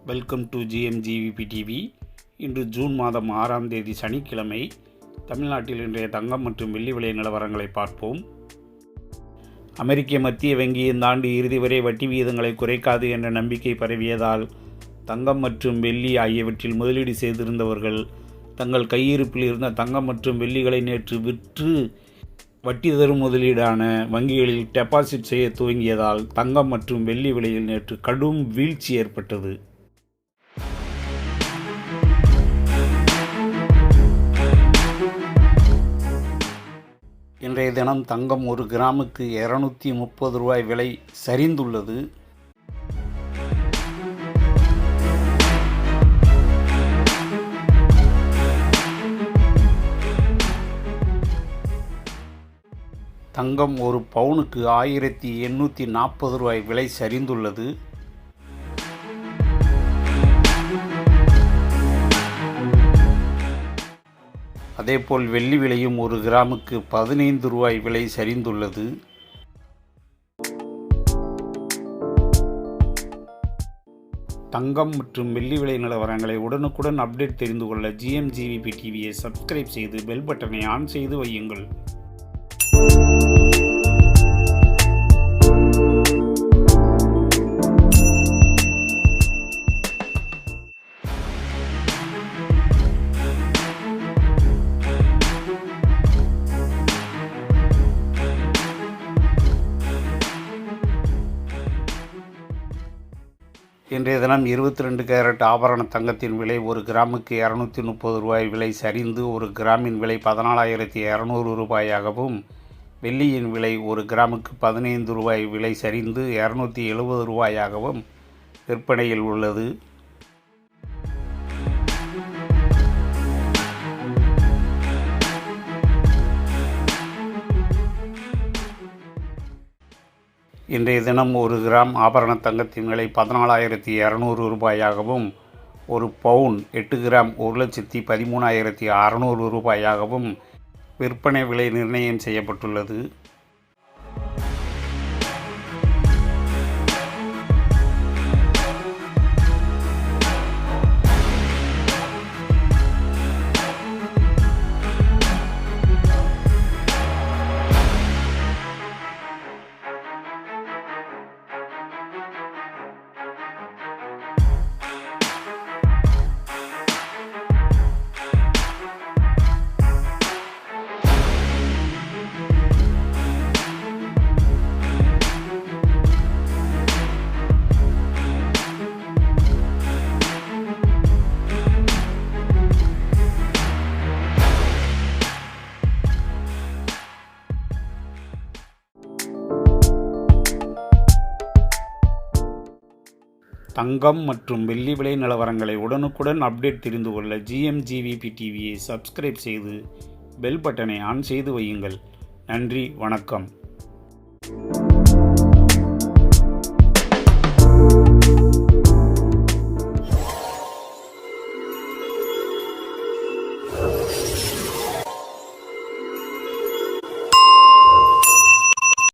Welcome to GMGVP TV. இன்று June மாதம் 6ஆம் தேதி சனிக்கிழமை. தமிழ்நாட்டில் இன்றைய தங்கம் மற்றும் வெள்ளி விலை நிலவரங்களை பார்ப்போம். அமெரிக்க மத்திய வங்கி இந்த ஆண்டு இறுதி வரை வட்டி விகிதங்களை குறைக்காது என்ற நம்பிக்கை பரவியதால் தங்கம் மற்றும் வெள்ளி ஆகியவற்றில் முதலீடு செய்திருந்தவர்கள் தங்கள் கையிருப்பில் இருந்த தங்கம் மற்றும் வெள்ளிகளை நேற்று விற்று வட்டி தரும் முதலீடான வங்கிகளில் டெபாசிட் செய்ய துவங்கியதால் தங்கம் மற்றும் வெள்ளி விலையில் நேற்று கடும் வீழ்ச்சி ஏற்பட்டது. இன்றைய தினம் தங்கம் ஒரு கிராமுக்கு 230 ரூபாய் விலை சரிந்துள்ளது. தங்கம் ஒரு பவுனுக்கு 1840 ரூபாய் விலை சரிந்துள்ளது. அதேபோல் வெள்ளி விலையும் ஒரு கிராமுக்கு 15 ரூபாய் விலை சரிந்துள்ளது. தங்கம் மற்றும் வெள்ளி விலை நிலவரங்களை உடனுக்குடன் அப்டேட் தெரிந்து கொள்ள ஜிஎம்ஜிவிபி டிவியை சப்ஸ்கிரைப் செய்து பெல் பட்டனை ஆன் செய்து வையுங்கள். இன்றைய தினம் 22 கேரட் ஆபரண தங்கத்தின் விலை ஒரு கிராமுக்கு 230 ரூபாய் விலை சரிந்து ஒரு கிராமின் விலை 14,200 ரூபாயாகவும், வெள்ளியின் விலை ஒரு கிராமுக்கு 15 ரூபாய் விலை சரிந்து 270 ரூபாயாகவும் விற்பனையில் உள்ளது. இன்றைய தினம் ஒரு கிராம் ஆபரண தங்கத்தின் விலை 14,200 ரூபாயாகவும், ஒரு பவுன் 8 கிராம் 1,13,600 ரூபாயாகவும் விற்பனை விலை நிர்ணயம் செய்யப்பட்டுள்ளது. தங்கம் மற்றும் வெள்ளி விலை நிலவரங்களை உடனுக்குடன் அப்டேட் தெரிந்து கொள்ள ஜிஎம்ஜிவிபி டிவியை சப்ஸ்கிரைப் செய்து பெல் பட்டனை ஆன் செய்து வையுங்கள். நன்றி, வணக்கம்.